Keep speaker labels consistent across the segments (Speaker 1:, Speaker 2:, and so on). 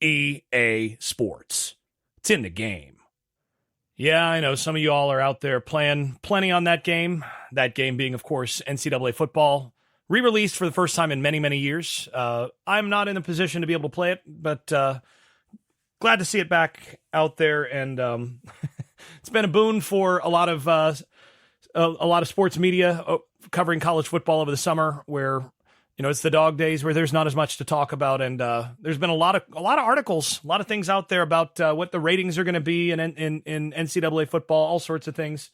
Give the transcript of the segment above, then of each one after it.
Speaker 1: EA Sports. It's in the game. Yeah, I know some of you all are out there playing plenty on that game. That game being, of course, NCAA football. Re-released for the first time in many, many years. I'm not in a position to be able to play it, but glad to see it back out there. And it's been a boon for a lot of sports media covering college football over the summer, where it's the dog days where there's not as much to talk about, and there's been a lot of articles, a lot of things out there about what the ratings are going to be in NCAA football, all sorts of things.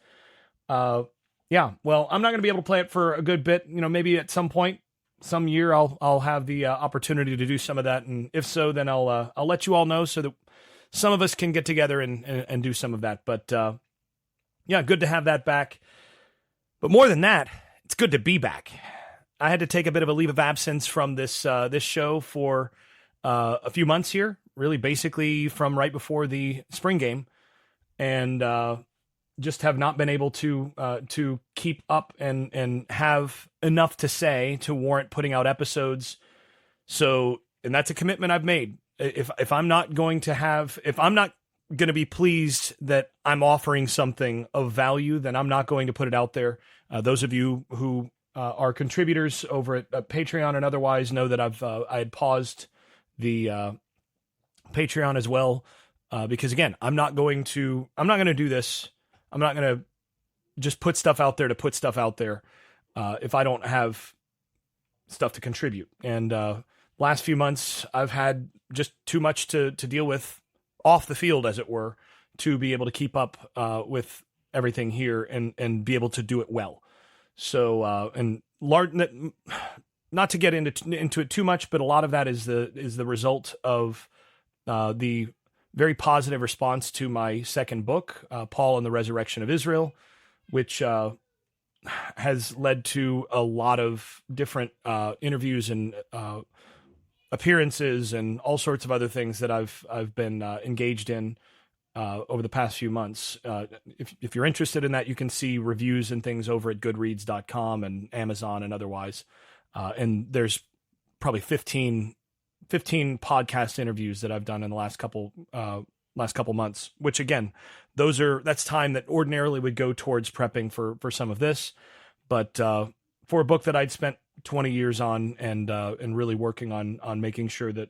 Speaker 1: Yeah, well, I'm not going to be able to play it for a good bit. Maybe at some point, some year, I'll have the opportunity to do some of that, and if so, then I'll let you all know so that some of us can get together and do some of that. But yeah, good to have that back. But more than that, it's good to be back. I had to take a bit of a leave of absence from this show for a few months here, really basically from right before the spring game, and just have not been able to keep up and have enough to say to warrant putting out episodes. So, and that's a commitment I've made. If I'm not going to be pleased that I'm offering something of value, then I'm not going to put it out there. Those of you who are contributors over at Patreon and otherwise know that I had paused the Patreon as well, because again, I'm not going to do this. I'm not going to just put stuff out there to put stuff out there if I don't have stuff to contribute. And last few months, I've had just too much to deal with off the field, as it were, to be able to keep up with everything here and be able to do it well. So, not to get into it too much, but a lot of that is the result of the very positive response to my second book, Paul and the Resurrection of Israel, which has led to a lot of different interviews and appearances and all sorts of other things that I've been engaged in over the past few months. If you're interested in that, you can see reviews and things over at goodreads.com and Amazon and otherwise. And there's probably 15 podcast interviews that I've done in the last couple months, which again, that's time that ordinarily would go towards prepping for some of this. But for a book that I'd spent 20 years on and really working on making sure that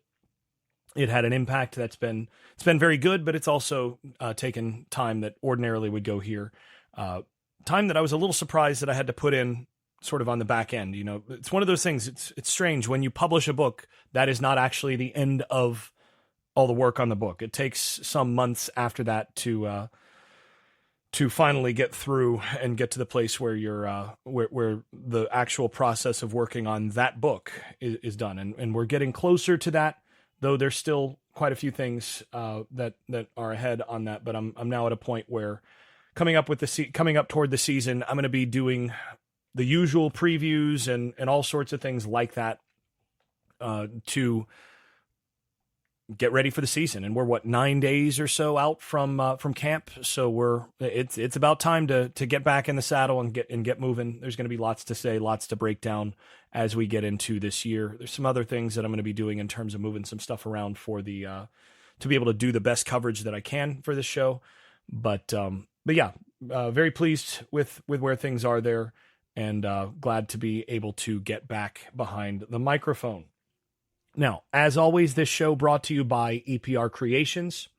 Speaker 1: it had an impact, it's been very good, but it's also taken time that ordinarily would go here. Time that I was a little surprised that I had to put in sort of on the back end. It's one of those things. It's strange when you publish a book, that is not actually the end of all the work on the book. It takes some months after that to finally get through and get to the place where you're where the actual process of working on that book is done. And we're getting closer to that, though there's still quite a few things that are ahead on that. But I'm now at a point where coming up toward the season, I'm going to be doing the usual previews and all sorts of things like that to get ready for the season. And we're 9 days or so out from camp. So it's about time to get back in the saddle and get moving. There's going to be lots to say, lots to break down as we get into this year. There's some other things that I'm going to be doing in terms of moving some stuff around for the to be able to do the best coverage that I can for this show. But yeah, very pleased with where things are there. And glad to be able to get back behind the microphone. Now, as always, this show brought to you by EPR Creations,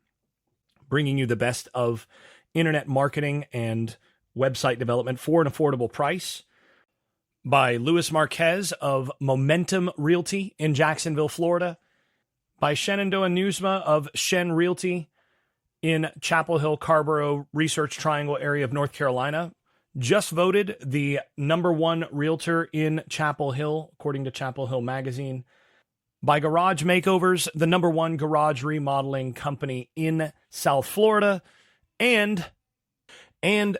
Speaker 1: bringing you the best of internet marketing and website development for an affordable price. By Luis Marquez of Momentum Realty in Jacksonville, Florida. By Shenandoah Newsma of Shen Realty in Chapel Hill, Carborough, Research Triangle area of North Carolina. Just voted the #1 realtor in Chapel Hill, according to Chapel Hill Magazine. By Garage Makeovers, the #1 garage remodeling company in South Florida. And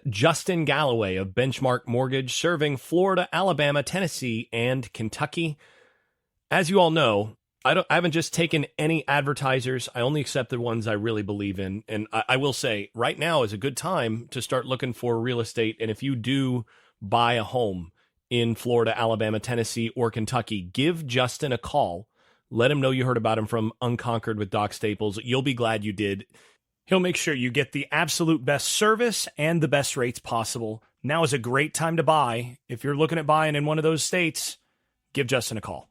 Speaker 1: Justin Galloway of Benchmark Mortgage, serving Florida, Alabama, Tennessee, and Kentucky. As you all know, I haven't just taken any advertisers. I only accept the ones I really believe in. And I will say right now is a good time to start looking for real estate. And if you do buy a home in Florida, Alabama, Tennessee, or Kentucky, give Justin a call. Let him know you heard about him from Unconquered with Doc Staples. You'll be glad you did. He'll make sure you get the absolute best service and the best rates possible. Now is a great time to buy. If you're looking at buying in one of those states, give Justin a call.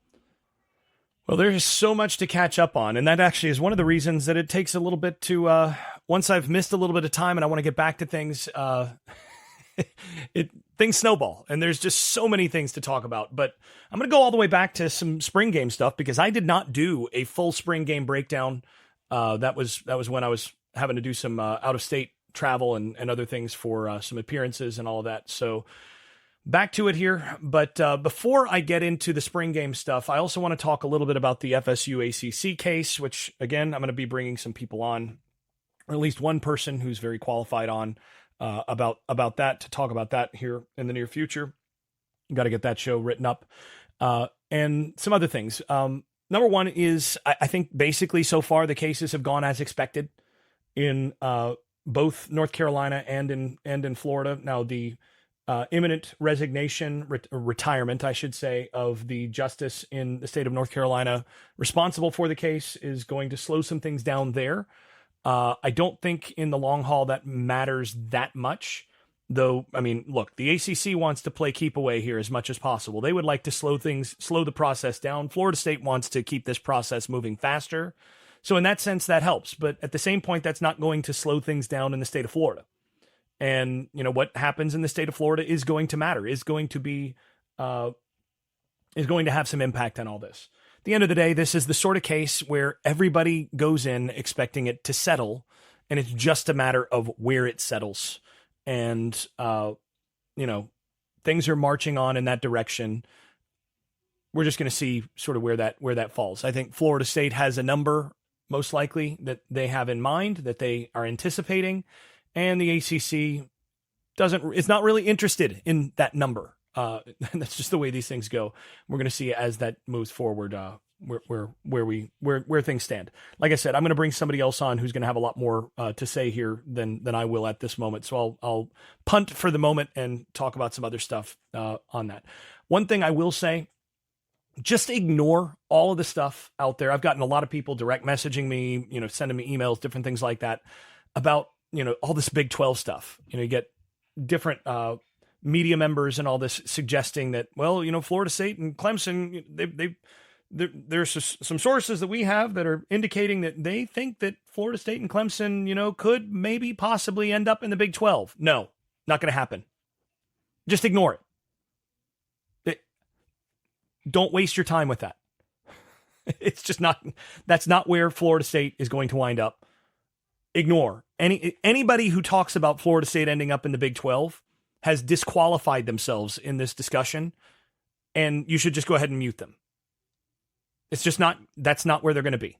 Speaker 1: Well, there's so much to catch up on, and that actually is one of the reasons that it takes a little bit to, once I've missed a little bit of time and I want to get back to things, things snowball, and there's just so many things to talk about. But I'm going to go all the way back to some spring game stuff because I did not do a full spring game breakdown. That was when I was having to do some out of state travel and other things for some appearances and all of that. So back to it here. But before I get into the spring game stuff, I also want to talk a little bit about the FSU ACC case, which again, I'm going to be bringing some people on, or at least one person who's very qualified on about that, to talk about that here in the near future. Got to get that show written up and some other things. Number one is I think basically so far the cases have gone as expected in both North Carolina and in Florida. Now the imminent resignation, retirement, I should say, of the justice in the state of North Carolina responsible for the case is going to slow some things down there. I don't think in the long haul that matters that much, though. I mean, look, the ACC wants to play keep away here as much as possible. They would like to slow the process down. Florida State wants to keep this process moving faster. So in that sense, that helps. But at the same point, that's not going to slow things down in the state of Florida. And, you know, what happens in the state of Florida is going to matter, is going to have some impact on all this. At the end of the day, this is the sort of case where everybody goes in expecting it to settle, and it's just a matter of where it settles. And, you know, things are marching on in that direction. We're just going to see sort of where that falls. I think Florida State has a number, most likely, that they have in mind, that they are anticipating, and the ACC is not really interested in that number. That's just the way these things go. We're going to see as that moves forward, where things stand. Like I said, I'm going to bring somebody else on who's going to have a lot more to say here than I will at this moment. So I'll punt for the moment and talk about some other stuff on that. One thing I will say, just ignore all of the stuff out there. I've gotten a lot of people direct messaging me, you know, sending me emails, different things like that about, you know, all this Big 12 stuff. You know, you get different media members and all this suggesting that, well, you know, Florida State and Clemson, there's some sources that we have that are indicating that they think that Florida State and Clemson, you know, could maybe possibly end up in the Big 12. No, not going to happen. Just ignore it. Don't waste your time with that. It's just not, that's not where Florida State is going to wind up. Ignore anybody who talks about Florida State ending up in the Big 12 has disqualified themselves in this discussion, and you should just go ahead and mute them. It's just not, that's not where they're going to be.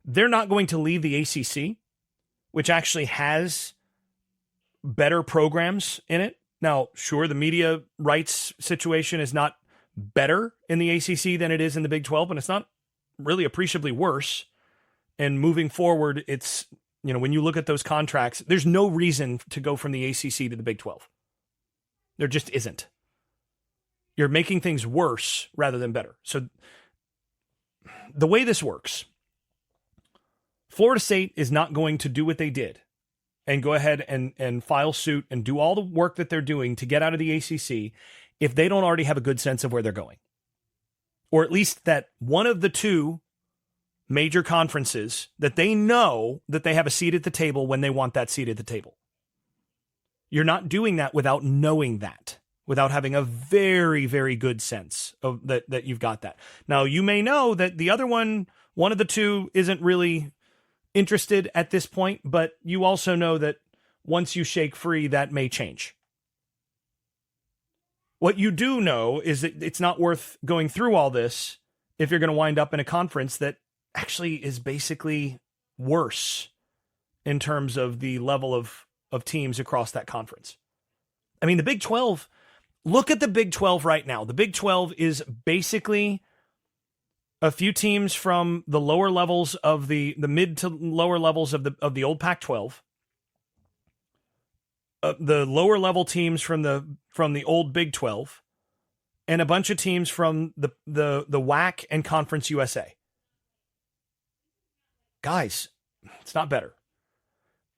Speaker 1: They're not going to leave the ACC, which actually has better programs in it. Now, sure, the media rights situation is not better in the ACC than it is in the Big 12, but it's not really appreciably worse. And moving forward, it's, you know, when you look at those contracts, there's no reason to go from the ACC to the Big 12. There just isn't. You're making things worse rather than better. So the way this works, Florida State is not going to do what they did and go ahead and file suit and do all the work that they're doing to get out of the ACC if they don't already have a good sense of where they're going. Or at least that one of the two major conferences that they know that they have a seat at the table when they want that seat at the table. You're not doing that without knowing that, without having a very, very good sense of that you've got that. Now, you may know that the other one of the two isn't really interested at this point, but you also know that once you shake free, that may change. What you do know is that it's not worth going through all this if you're going to wind up in a conference that actually is basically worse in terms of the level of teams across that conference. I mean, the Big 12, look at the Big 12 right now. The Big 12 is basically a few teams from the lower levels of the mid to lower levels of the old Pac-12. The lower level teams from the old Big 12, and a bunch of teams from the WAC and Conference USA. Guys, it's not better.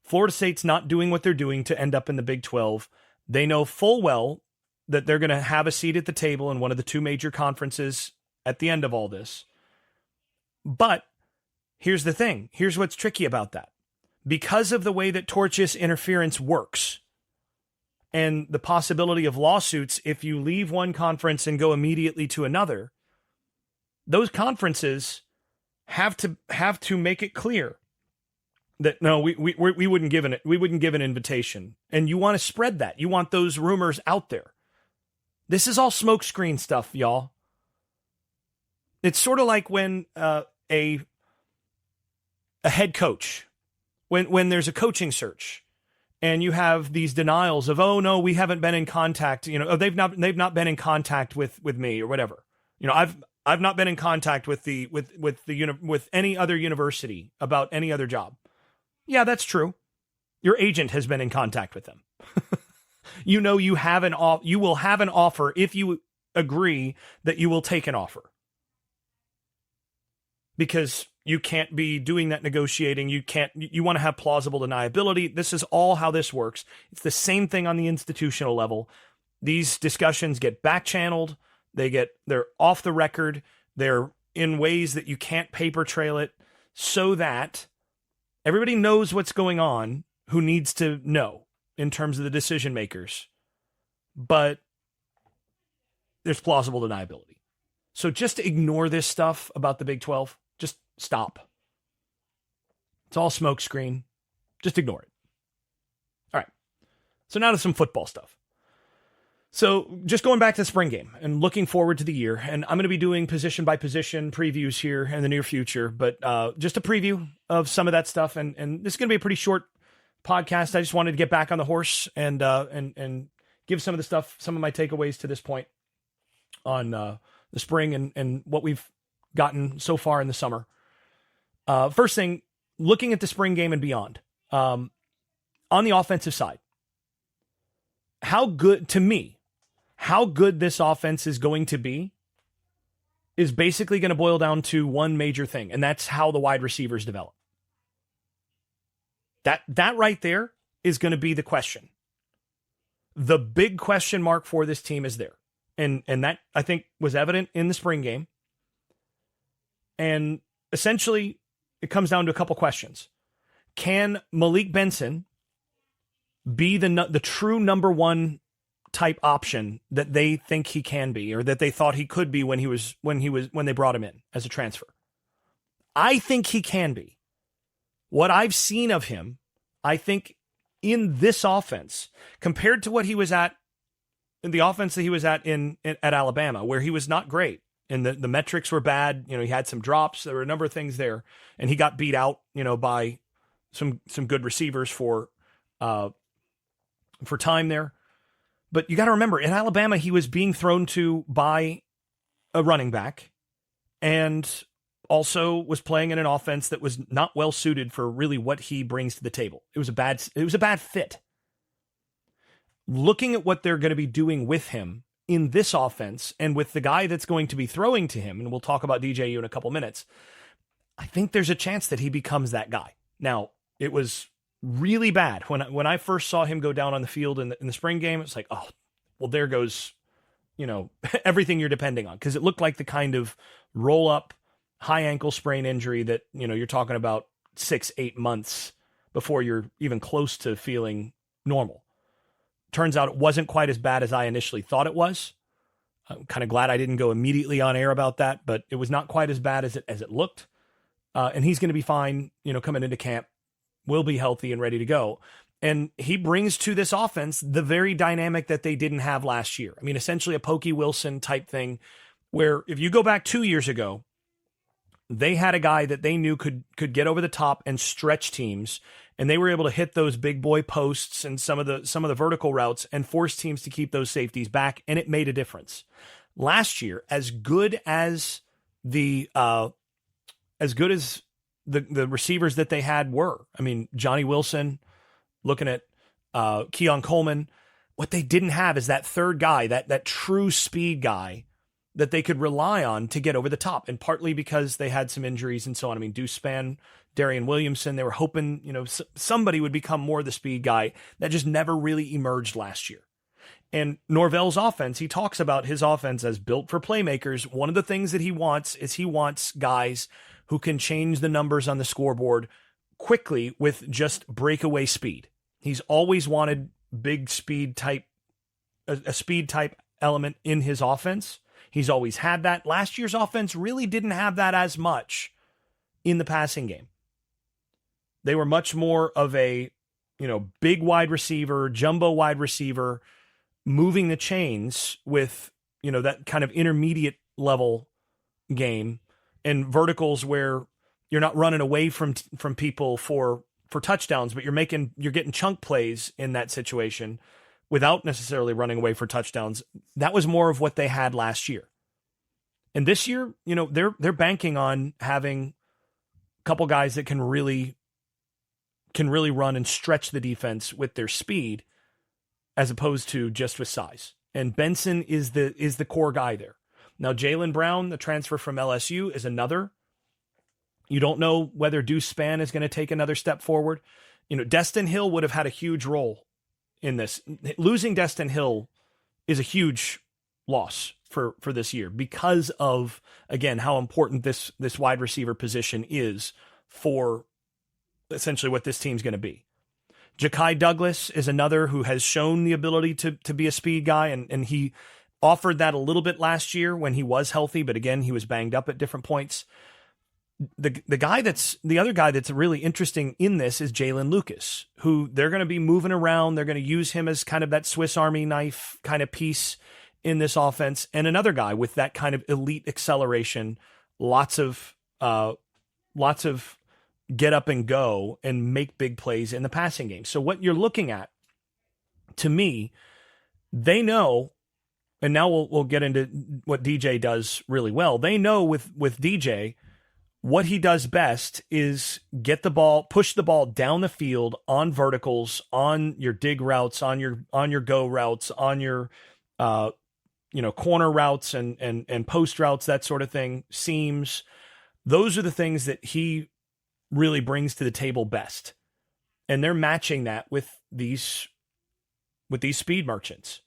Speaker 1: Florida State's not doing what they're doing to end up in the Big 12. They know full well that they're going to have a seat at the table in one of the two major conferences at the end of all this. But here's the thing. Here's what's tricky about that. Because of the way that tortious interference works and the possibility of lawsuits if you leave one conference and go immediately to another, those conferences have to make it clear that no, we wouldn't give an invitation. And you want to spread that. You want those rumors out there. This is all smokescreen stuff, y'all. It's sort of like when a head coach, when there's a coaching search, and you have these denials of, oh no, we haven't been in contact. You know, oh, they've not been in contact with me or whatever. You know, I've not been in contact with any other university about any other job. Yeah, that's true. Your agent has been in contact with them. You know, you will have an offer if you agree that you will take an offer. Because you can't be doing that negotiating. You want to have plausible deniability. This is all how this works. It's the same thing on the institutional level. These discussions get back channeled. They're off the record. They're in ways that you can't paper trail it, so that everybody knows what's going on who needs to know in terms of the decision makers. But there's plausible deniability. So just ignore this stuff about the Big 12. Just stop. It's all smokescreen. Just ignore it. All right. So now to some football stuff. So just going back to the spring game and looking forward to the year, and I'm going to be doing position by position previews here in the near future, but just a preview of some of that stuff. And this is going to be a pretty short podcast. I just wanted to get back on the horse and give some of my takeaways to this point on the spring and what we've gotten so far in the summer. First thing, looking at the spring game and beyond, on the offensive side, how good this offense is going to be is basically going to boil down to one major thing, and that's how the wide receivers develop. That right there is going to be the question. The big question mark for this team is there. And that, I think, was evident in the spring game. And essentially, it comes down to a couple questions. Can Malik Benson be the true number one type option that they think he can be, or that they thought he could be when they brought him in as a transfer? I think he can be. What I've seen of him, I think in this offense, compared to what he was at in the offense that he was at at Alabama, where he was not great and the metrics were bad. You know, he had some drops. There were a number of things there, and he got beat out, you know, by some good receivers for time there. But you got to remember, in Alabama, he was being thrown to by a running back, and also was playing in an offense that was not well suited for really what he brings to the table. It was a bad fit. Looking at what they're going to be doing with him in this offense, and with the guy that's going to be throwing to him, and we'll talk about DJU in a couple minutes, I think there's a chance that he becomes that guy. Now, it was really bad when I first saw him go down on the field in the spring game. It's like, oh, well, there goes, you know, everything you're depending on, because it looked like the kind of roll up high ankle sprain injury that, you know, you're talking about 6-8 months before you're even close to feeling normal. Turns out it wasn't quite as bad as I initially thought it was. I'm kind of glad I didn't go immediately on air about that, but it was not quite as bad as it looked. And he's going to be fine, you know, coming into camp, will be healthy and ready to go. And he brings to this offense the very dynamic that they didn't have last year. I mean, essentially a Pokey Wilson type thing, where if you go back 2 years ago, they had a guy that they knew could get over the top and stretch teams, and they were able to hit those big boy posts and some of the vertical routes and force teams to keep those safeties back, and it made a difference. Last year, as good as the receivers that they had were, I mean, Johnny Wilson, looking at Keon Coleman, What they didn't have is that third guy, that true speed guy that they could rely on to get over the top. And partly because they had some injuries and so on. I mean, Deuce Spann, Darian Williamson, they were hoping, somebody would become more the speed guy. That just never really emerged last year. And Norvell's offense, he talks about his offense as built for playmakers. One of the things that he wants is he wants guys who can change the numbers on the scoreboard quickly with just breakaway speed. He's always wanted big speed type, a speed type element in his offense. He's always had that. Last year's offense really didn't have that as much in the passing game. They were much more of a, big wide receiver, jumbo wide receiver, moving the chains with, that kind of intermediate level game and verticals where you're not running away from people for touchdowns, but you're getting chunk plays in that situation without necessarily running away for touchdowns. That was more of what they had last year. And this year, they're banking on having a couple guys that can really run and stretch the defense with their speed, as opposed to just with size. And Benson is the core guy there. Now, Jaylen Brown, the transfer from LSU, is another. You don't know whether Deuce Spann is going to take another step forward. Destin Hill would have had a huge role in this. Losing Destin Hill is a huge loss for this year because of, again, how important this wide receiver position is for essentially what this team's going to be. Ja'Kai Douglas is another who has shown the ability to be a speed guy, and he offered that a little bit last year when he was healthy, but again, he was banged up at different points. The other guy that's really interesting in this is Jalen Lucas, who they're going to be moving around. They're going to use him as kind of that Swiss Army knife kind of piece in this offense, and another guy with that kind of elite acceleration, lots of get up and go and make big plays in the passing game. So what you're looking at, to me, they know, and now we'll get into what DJ does really well. They know with DJ, what he does best is get the ball, push the ball down the field on verticals, on your dig routes, on your go routes, on your corner routes and post routes, that sort of thing, seams. Those are the things that he really brings to the table best. And they're matching that with these speed merchants.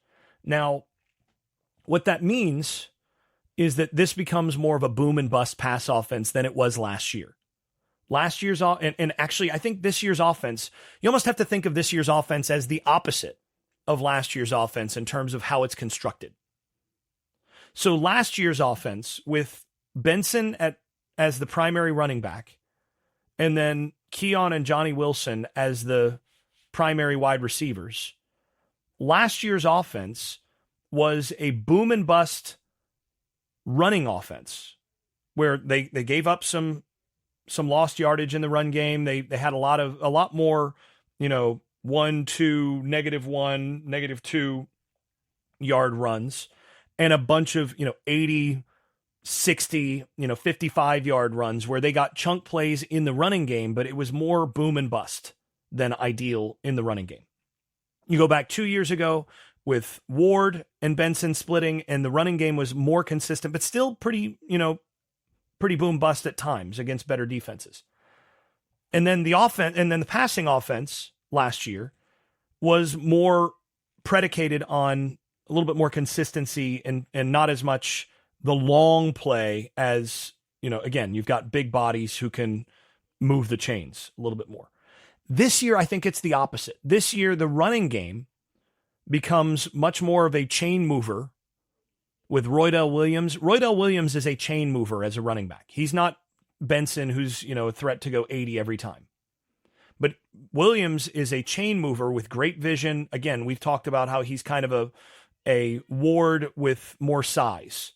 Speaker 1: Now, what that means is that this becomes more of a boom and bust pass offense than it was last year. Last year's, and actually, I think this year's offense, you almost have to think of this year's offense as the opposite of last year's offense in terms of how it's constructed. So last year's offense with Benson as the primary running back, and then Keon and Johnny Wilson as the primary wide receivers. Last year's offense was a boom and bust running offense where they gave up some lost yardage in the run game. They had a lot more, 1-2, -1, -2 yard runs, and a bunch of, 80, 60, 55-yard runs where they got chunk plays in the running game, but it was more boom and bust than ideal in the running game. You go back 2 years ago with Ward and Benson splitting, and the running game was more consistent, but still pretty boom bust at times against better defenses. And then the passing offense last year was more predicated on a little bit more consistency and not as much the long play as, again, you've got big bodies who can move the chains a little bit more. This year, I think it's the opposite. This year, the running game becomes much more of a chain mover with Roydell Williams. Roydell Williams is a chain mover as a running back. He's not Benson, who's, a threat to go 80 every time. But Williams is a chain mover with great vision. Again, we've talked about how he's kind of a Ward with more size.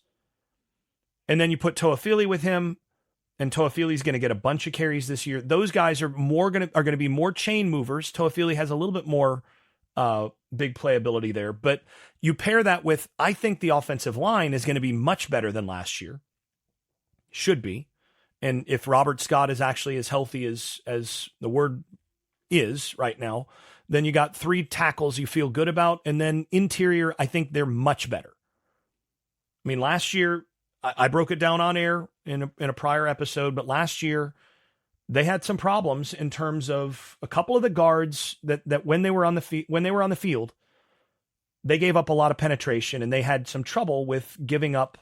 Speaker 1: And then you put Toafili with him, and Toafili's going to get a bunch of carries this year. Those guys are going to be more chain movers. Toafili has a little bit more big playability there, but you pair that with, I think the offensive line is going to be much better than last year. Should be. And if Robert Scott is actually as healthy as the word is right now, Then you got 3 tackles you feel good about. And then interior, I think they're much better. I mean, last year, I broke it down on air in a prior episode, but last year they had some problems in terms of a couple of the guards that when they were on the field, they gave up a lot of penetration, and they had some trouble with giving up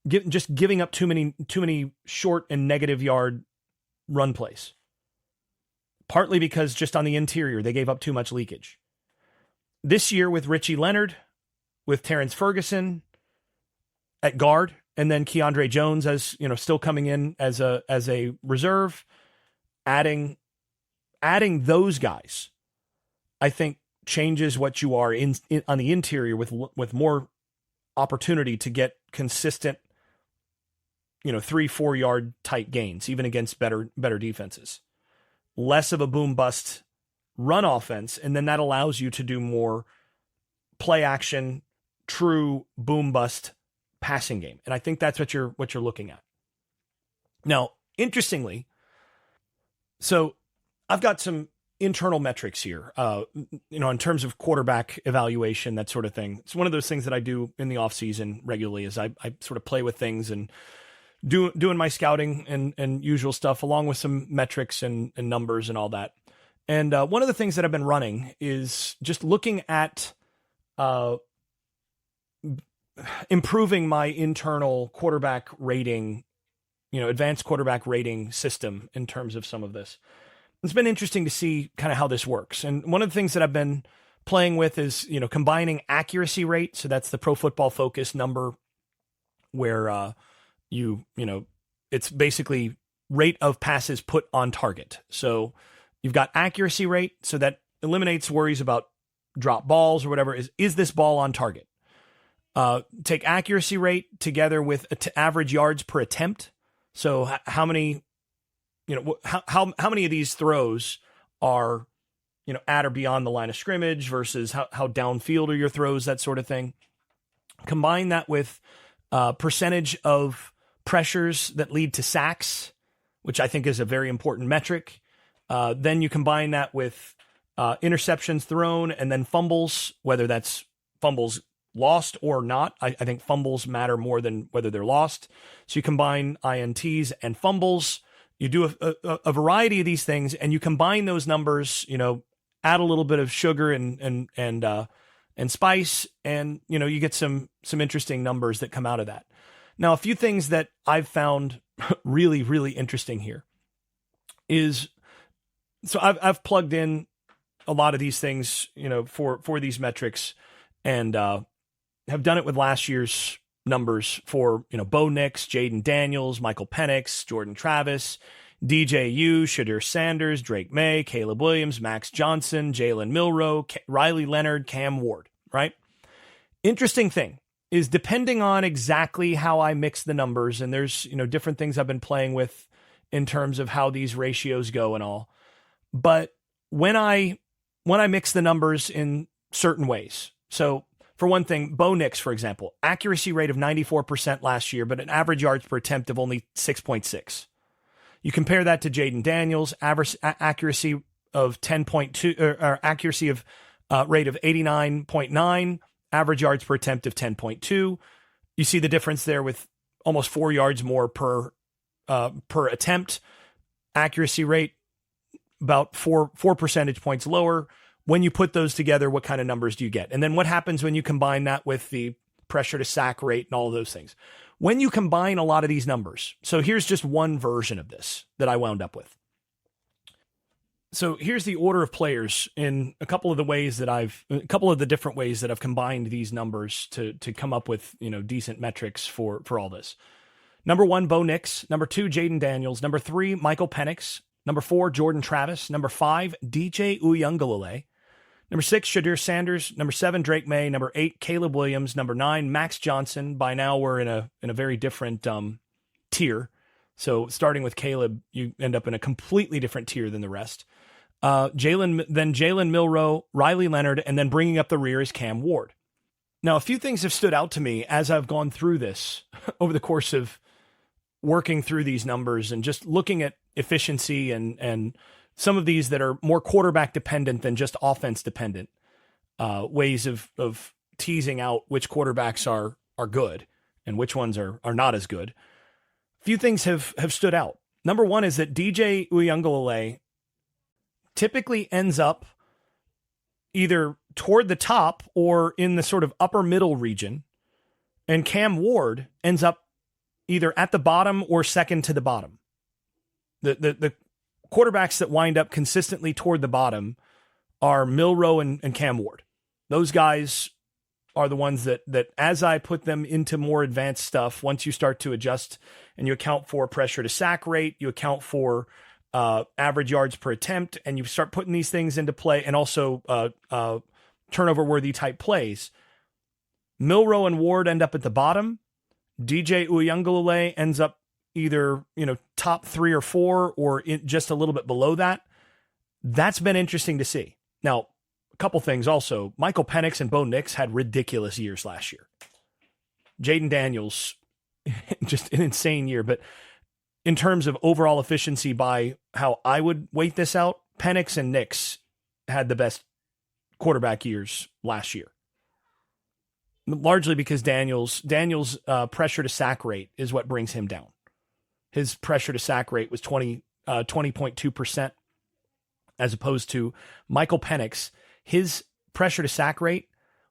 Speaker 1: too many short and negative yard run plays. Partly because just on the interior, they gave up too much leakage. This year with Richie Leonard, with Terrence Ferguson at guard, and then Keandre Jones as, still coming in as a reserve, adding those guys, I think changes what you are in on the interior with more opportunity to get consistent, 3-4 yard type gains, even against better defenses. Less of a boom bust run offense, and then that allows you to do more play action, true boom bust passing game. And I think that's what you're looking at. Now, interestingly, so I've got some internal metrics here, in terms of quarterback evaluation, that sort of thing. It's one of those things that I do in the off season regularly, is I sort of play with things and doing my scouting and usual stuff, along with some metrics and numbers and all that. And one of the things that I've been running is just looking at improving my internal quarterback rating, advanced quarterback rating system in terms of some of this. It's been interesting to see kind of how this works. And one of the things that I've been playing with is, combining accuracy rate. So that's the Pro Football Focus number where it's basically rate of passes put on target. So you've got accuracy rate, so that eliminates worries about drop balls or whatever. Is this ball on target? Take accuracy rate together with average yards per attempt. So how many, how many of these throws are, at or beyond the line of scrimmage versus how downfield are your throws, that sort of thing. Combine that with percentage of pressures that lead to sacks, which I think is a very important metric. Then you combine that with interceptions thrown, and then fumbles, whether that's fumbles lost or not. I think fumbles matter more than whether they're lost. So you combine INTs and fumbles. You do a variety of these things, and you combine those numbers, add a little bit of sugar and spice, and, you get some interesting numbers that come out of that. Now, a few things that I've found really, really interesting here is, so I've plugged in a lot of these things, for these metrics, and have done it with last year's numbers for, Bo Nix, Jaden Daniels, Michael Penix, Jordan Travis, DJU, Shadir Sanders, Drake May, Caleb Williams, Max Johnson, Jalen Milroe, Riley Leonard, Cam Ward, right? Interesting thing is, depending on exactly how I mix the numbers, and there's, different things I've been playing with in terms of how these ratios go and all. But when I mix the numbers in certain ways, so for one thing, Bo Nix, for example, accuracy rate of 94% last year, but an average yards per attempt of only 6.6. You compare that to Jaden Daniels, average accuracy of 10.2, or accuracy of rate of 89.9, average yards per attempt of 10.2. You see the difference there with almost 4 yards more per attempt. Accuracy rate about four percentage points lower. When you put those together, what kind of numbers do you get? And then what happens when you combine that with the pressure to sack rate and all of those things? When you combine a lot of these numbers, so here's just one version of this that I wound up with. So here's the order of players in a couple of the different ways that I've combined these numbers to come up with, decent metrics for all this. Number 1, Bo Nix. Number 2, Jaden Daniels. Number 3, Michael Penix. Number 4, Jordan Travis. Number 5, DJ Uiagalelei. Number 6, Shadir Sanders. Number 7, Drake May. Number 8, Caleb Williams. Number 9, Max Johnson. By now we're in a very different tier. So starting with Caleb, you end up in a completely different tier than the rest. Jalen Milroe, Riley Leonard, and then bringing up the rear is Cam Ward. Now, a few things have stood out to me as I've gone through this over the course of working through these numbers and just looking at efficiency and some of these that are more quarterback dependent than just offense dependent, ways of teasing out which quarterbacks are good and which ones are not as good. A few things have stood out. Number one is that DJ Uiagalelei typically ends up either toward the top or in the sort of upper middle region, and Cam Ward ends up either at the bottom or second to the bottom. The quarterbacks that wind up consistently toward the bottom are Milroe and Cam Ward. Those guys are the ones that as I put them into more advanced stuff, once you start to adjust and you account for pressure to sack rate, you account for average yards per attempt, and you start putting these things into play, and also turnover worthy type plays, Milroe and Ward end up at the bottom. DJ Uiagalelei ends up either, top 3 or 4 or just a little bit below that. That's been interesting to see. Now, a couple things also. Michael Penix and Bo Nix had ridiculous years last year. Jaden Daniels, just an insane year. But in terms of overall efficiency by how I would weight this out, Penix and Nix had the best quarterback years last year. Largely because Daniels' pressure to sack rate is what brings him down. His pressure to sack rate was 20.2%, as opposed to Michael Penix. His pressure to sack rate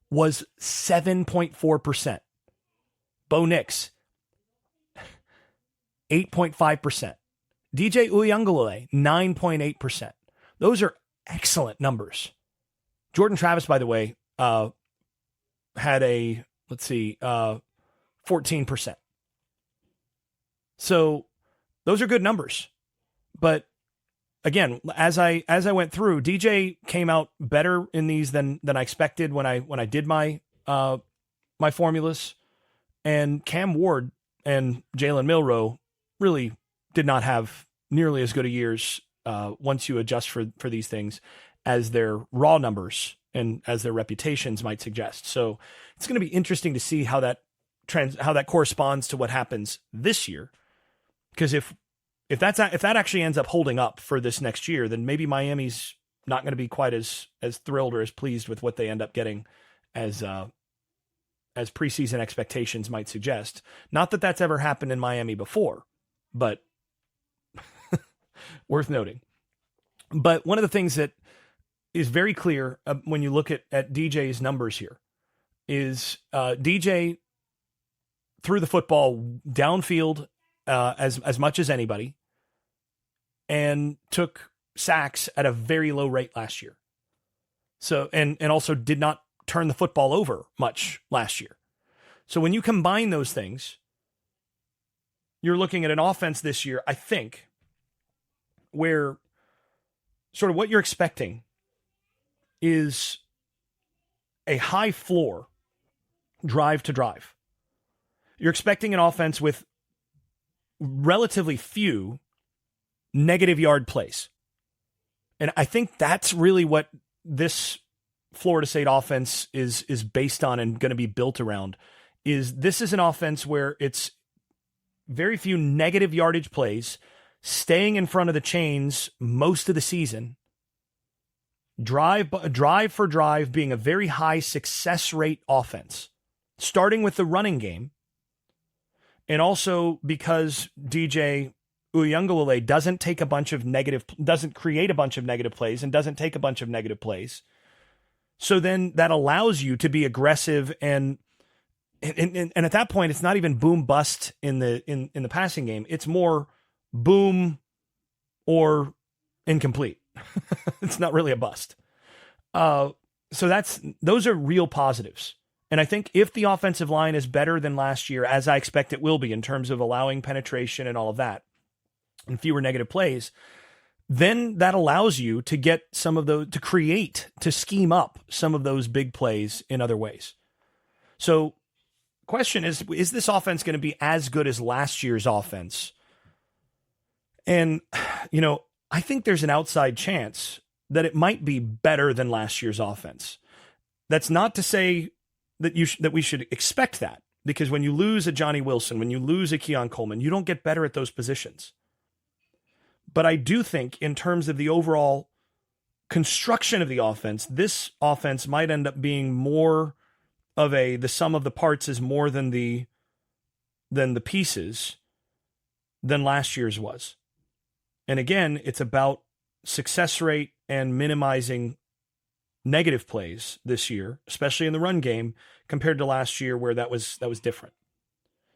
Speaker 1: was 7.4%. Bo Nix, 8.5%. DJ Uiagalelei, 9.8%. Those are excellent numbers. Jordan Travis, by the way, had a, 14%. So those are good numbers. But again, as I went through, DJ came out better in these than I expected when I did my my formulas, and Cam Ward and Jalen Milroe really did not have nearly as good a years once you adjust for these things as their raw numbers and as their reputations might suggest. So it's going to be interesting to see how that corresponds to what happens this year. Because if that actually ends up holding up for this next year, then maybe Miami's not going to be quite as thrilled or as pleased with what they end up getting as preseason expectations might suggest. Not that that's ever happened in Miami before, but worth noting. But one of the things that is very clear when you look at DJ's numbers here is DJ threw the football downfield as much as anybody, and took sacks at a very low rate last year. So, and also did not turn the football over much last year. So when you combine those things, you're looking at an offense this year, I think, where sort of what you're expecting is a high floor drive to drive. You're expecting an offense with relatively few negative yard plays. And I think that's really what this Florida State offense is based on and going to be built around. This is an offense where it's very few negative yardage plays, staying in front of the chains most of the season, drive for drive being a very high success rate offense, starting with the running game. And also because DJ Uiagalelei doesn't create a bunch of negative plays and doesn't take a bunch of negative plays. So then that allows you to be aggressive and at that point, it's not even boom bust in the passing game. It's more boom or incomplete. It's not really a bust. So those are real positives. And I think if the offensive line is better than last year, as I expect it will be in terms of allowing penetration and all of that, and fewer negative plays, then that allows you to get some of those, to scheme up some of those big plays in other ways. So question is this offense going to be as good as last year's offense? And, I think there's an outside chance that it might be better than last year's offense. That's not to say that we should expect that, because when you lose a Johnny Wilson, when you lose a Keon Coleman, you don't get better at those positions. But I do think in terms of the overall construction of the offense, this offense might end up being more of the sum of the parts is more than the pieces than last year's was. And again, it's about success rate and minimizing negative plays this year, especially in the run game, compared to last year where that was different.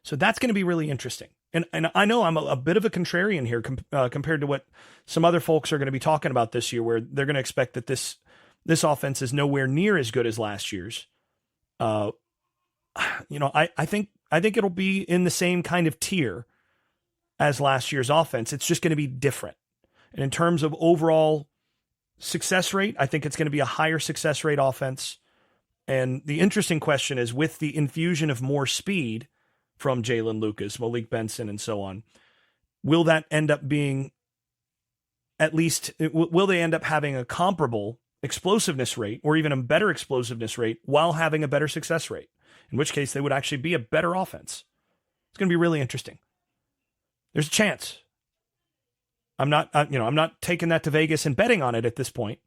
Speaker 1: So that's going to be really interesting. And I know I'm a bit of a contrarian here compared to what some other folks are going to be talking about this year, where they're going to expect that this offense is nowhere near as good as last year's. I think it'll be in the same kind of tier as last year's offense. It's just going to be different. And in terms of overall success rate, I think it's going to be a higher success rate offense. And the interesting question is, with the infusion of more speed from Jalen Lucas, Malik Benson, and so on, will that end up being will they end up having a comparable explosiveness rate or even a better explosiveness rate while having a better success rate? In which case they would actually be a better offense. It's going to be really interesting. There's a chance. I'm not taking that to Vegas and betting on it at this point,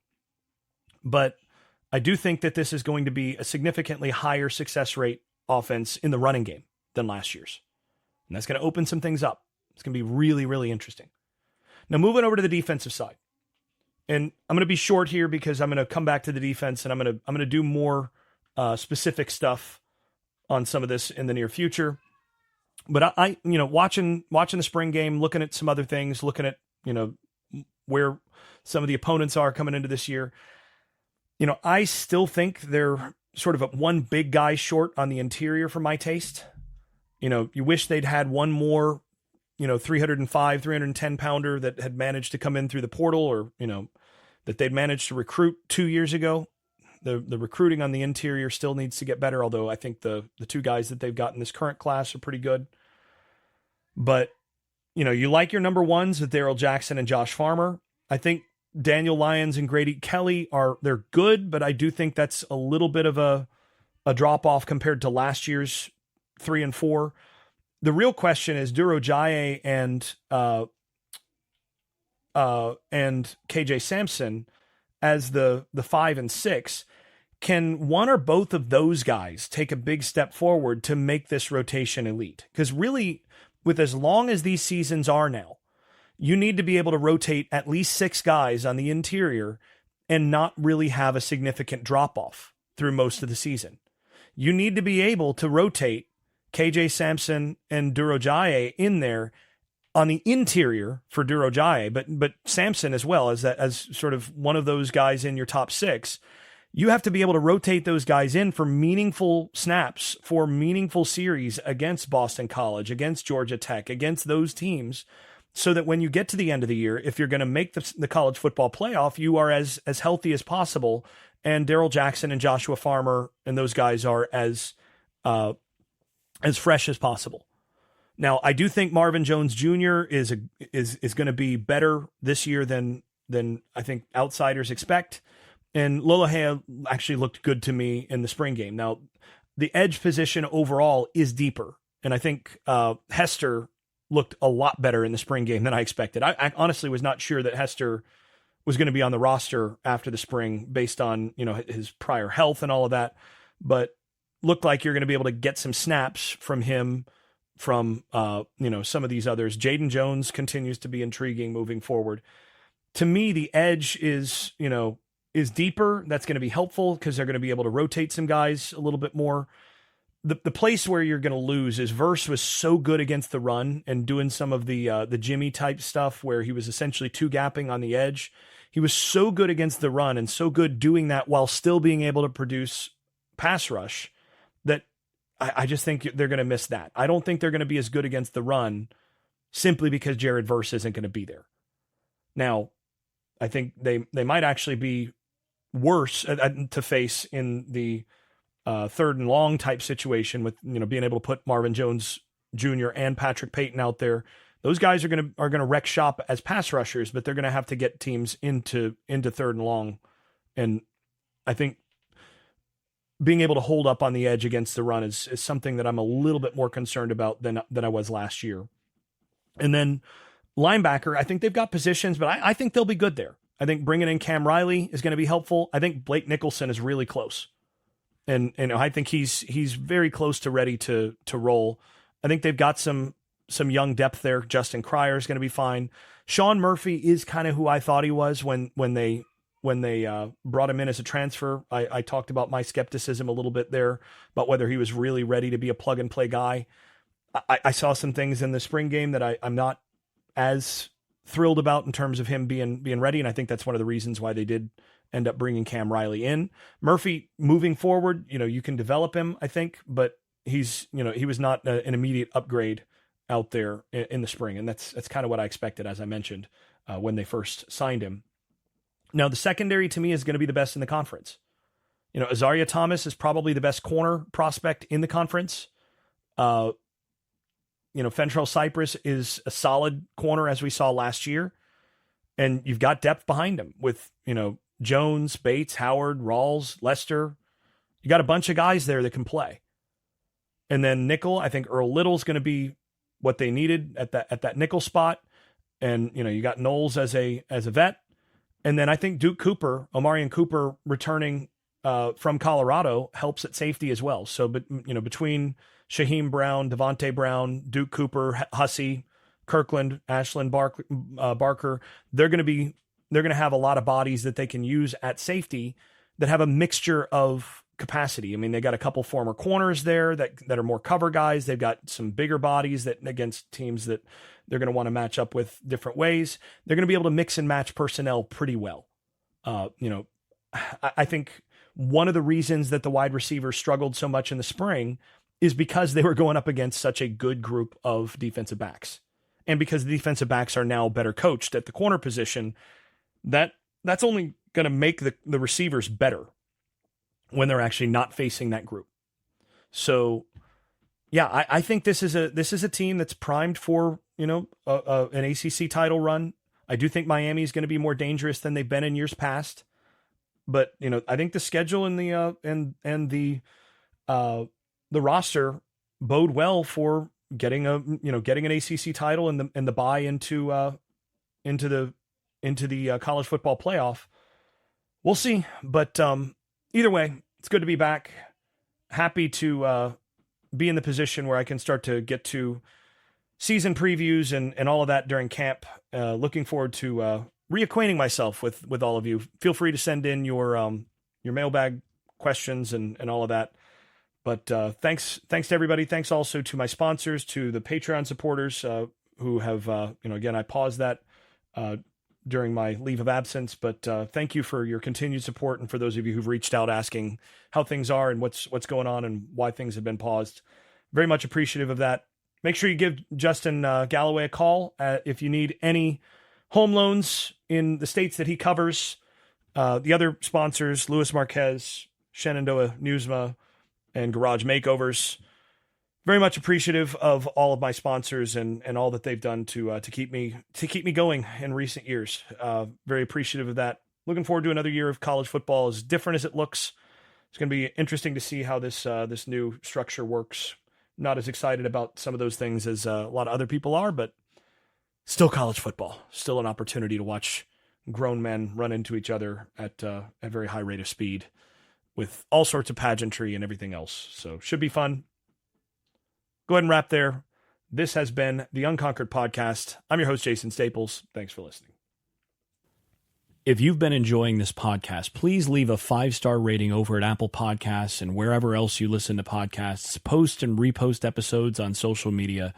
Speaker 1: but I do think that this is going to be a significantly higher success rate offense in the running game than last year's. And that's going to open some things up. It's going to be really, really interesting. Now, moving over to the defensive side. And I'm going to be short here because I'm going to come back to the defense and I'm going to do more specific stuff on some of this in the near future. But I watching the spring game, looking at some other things, looking at, where some of the opponents are coming into this year, I still think they're sort of one big guy short on the interior for my taste. You wish they'd had one more, 305, 310 pounder that had managed to come in through the portal, or, that they'd managed to recruit 2 years ago. The recruiting on the interior still needs to get better, although I think the two guys that they've got in this current class are pretty good. But, you like your number ones with Darrell Jackson and Josh Farmer. I think Daniel Lyons and Grady Kelly they're good, but I do think that's a little bit of a drop off compared to last year's 3 and 4. The real question is Duro Jaye and KJ Sampson as the 5 and 6. Can one or both of those guys take a big step forward to make this rotation elite? Because really, with as long as these seasons are now, you need to be able to rotate at least 6 guys on the interior and not really have a significant drop-off through most of the season. You need to be able to rotate KJ Sampson and Duro Jaye in there on the interior for Duro Jaye, but Sampson as well as sort of one of those guys in your top 6. You have to be able to rotate those guys in for meaningful snaps, for meaningful series against Boston College, against Georgia Tech, against those teams, so that when you get to the end of the year, if you're going to make the college football playoff, you are as healthy as possible. And Darrell Jackson and Joshua Farmer and those guys are as fresh as possible. Now, I do think Marvin Jones Jr. is going to be better this year than I think outsiders expect. And Lolohea actually looked good to me in the spring game. Now, the edge position overall is deeper. And I think Hester looked a lot better in the spring game than I expected. I honestly was not sure that Hester was going to be on the roster after the spring based on, his prior health and all of that. But looked like you're going to be able to get some snaps from him, from, some of these others. Jaden Jones continues to be intriguing moving forward. To me, the edge is deeper. That's going to be helpful because they're going to be able to rotate some guys a little bit more. The place where you're going to lose is Verse was so good against the run and doing some of the Jimmy type stuff where he was essentially 2-gapping on the edge. He was so good against the run and so good doing that while still being able to produce pass rush that I just think they're going to miss that. I don't think they're going to be as good against the run simply because Jared Verse isn't going to be there. Now, I think they might actually be worse to face in the 3rd and long type situation with, being able to put Marvin Jones Jr. and Patrick Payton out there. Those guys are going to wreck shop as pass rushers, but they're going to have to get teams into 3rd and long. And I think being able to hold up on the edge against the run is something that I'm a little bit more concerned about than I was last year. And then Linebacker, I think they've got positions, but I think they'll be good there. I think bringing in Cam Riley is going to be helpful. I think Blake Nicholson is really close. And I think he's very close to ready to roll. I think they've got some young depth there. Justin Cryer is going to be fine. Sean Murphy is kind of who I thought he was when they brought him in as a transfer. I talked about my skepticism a little bit there about whether he was really ready to be a plug and play guy. I saw some things in the spring game that I'm not as thrilled about in terms of him being ready. And I think that's one of the reasons why they did end up bringing Cam Riley in. Murphy moving forward, you can develop him, I think, but he was not an immediate upgrade out there in the spring. And that's kind of what I expected, as I mentioned, when they first signed him. Now, the secondary to me is going to be the best in the conference. Azaria Thomas is probably the best corner prospect in the conference. Fentrell Cypress is a solid corner, as we saw last year. And you've got depth behind him with, Jones, Bates, Howard, Rawls, Lester. You got a bunch of guys there that can play. And then nickel, I think Earl Little's going to be what they needed at that nickel spot. And, you got Knowles as a vet. And then I think Omarion Cooper returning from Colorado helps at safety as well. So, between Shaheem Brown, Devontae Brown, Duke Cooper, Hussey, Kirkland, Ashland Barker, they're going to have a lot of bodies that they can use at safety that have a mixture of capacity. I mean, they got a couple former corners there that are more cover guys. They've got some bigger bodies that against teams that they're going to want to match up with different ways. They're going to be able to mix and match personnel pretty well. I think one of the reasons that the wide receivers struggled so much in the spring is because they were going up against such a good group of defensive backs. And because the defensive backs are now better coached at the corner position, that's only going to make the receivers better when they're actually not facing that group. So, yeah, I think this is a team that's primed for, an ACC title run. I do think Miami is going to be more dangerous than they've been in years past. But, I think the schedule and the roster bode well for getting an ACC title and the buy into the college football playoff. We'll see, but either way, it's good to be back. Happy to be in the position where I can start to get to season previews and all of that during camp. Looking forward to reacquainting myself with all of you. Feel free to send in your mailbag questions and all of that. But thanks to everybody. Thanks also to my sponsors, to the Patreon supporters who have, again, I paused that during my leave of absence, but thank you for your continued support. And for those of you who've reached out asking how things are and what's going on and why things have been paused, very much appreciative of that. Make sure you give Justin Galloway a call if you need any home loans in the states that he covers. The other sponsors, Louis Marquez, Shenandoah Newsma, and Garage Makeovers. Very much appreciative of all of my sponsors and all that they've done to keep me going in recent years. Very appreciative of that. Looking forward to another year of college football, as different as it looks. It's going to be interesting to see how this new structure works. Not as excited about some of those things as a lot of other people are, but still college football. Still an opportunity to watch grown men run into each other at a very high rate of speed with all sorts of pageantry and everything else. So should be fun. Go ahead and wrap there. This has been the Unconquered Podcast. I'm your host, Jason Staples. Thanks for listening. If you've been enjoying this podcast, please leave a 5-star rating over at Apple Podcasts and wherever else you listen to podcasts. Post and repost episodes on social media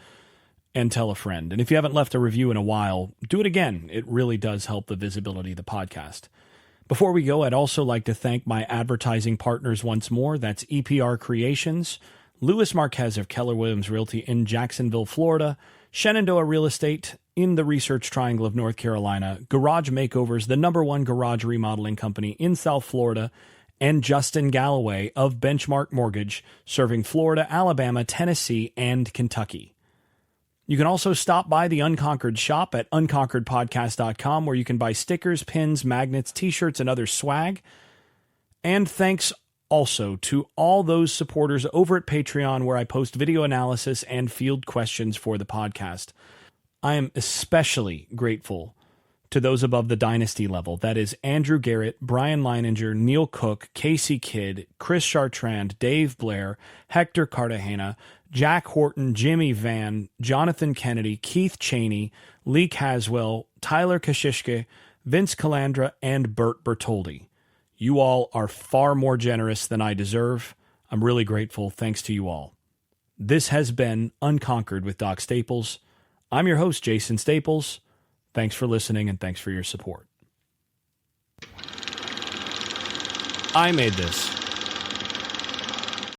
Speaker 1: and tell a friend. And if you haven't left a review in a while, do it again. It really does help the visibility of the podcast. Before we go, I'd also like to thank my advertising partners once more. That's EPR Creations, Louis Marquez of Keller Williams Realty in Jacksonville, Florida, Shenandoah Real Estate in the Research Triangle of North Carolina, Garage Makeovers, the #1 garage remodeling company in South Florida, and Justin Galloway of Benchmark Mortgage, serving Florida, Alabama, Tennessee, and Kentucky. You can also stop by the Unconquered shop at unconqueredpodcast.com, where you can buy stickers, pins, magnets, t-shirts, and other swag. And thanks also to all those supporters over at Patreon, where I post video analysis and field questions for the podcast. I am especially grateful to those above the dynasty level. That is Andrew Garrett, Brian Leininger, Neil Cook, Casey Kidd, Chris Chartrand, Dave Blair, Hector Cartagena, Jack Horton, Jimmy Van, Jonathan Kennedy, Keith Cheney, Lee Caswell, Tyler Kashishke, Vince Calandra, and Bert Bertoldi. You all are far more generous than I deserve. I'm really grateful. Thanks to you all. This has been Unconquered with Doc Staples. I'm your host, Jason Staples. Thanks for listening and thanks for your support. I made this.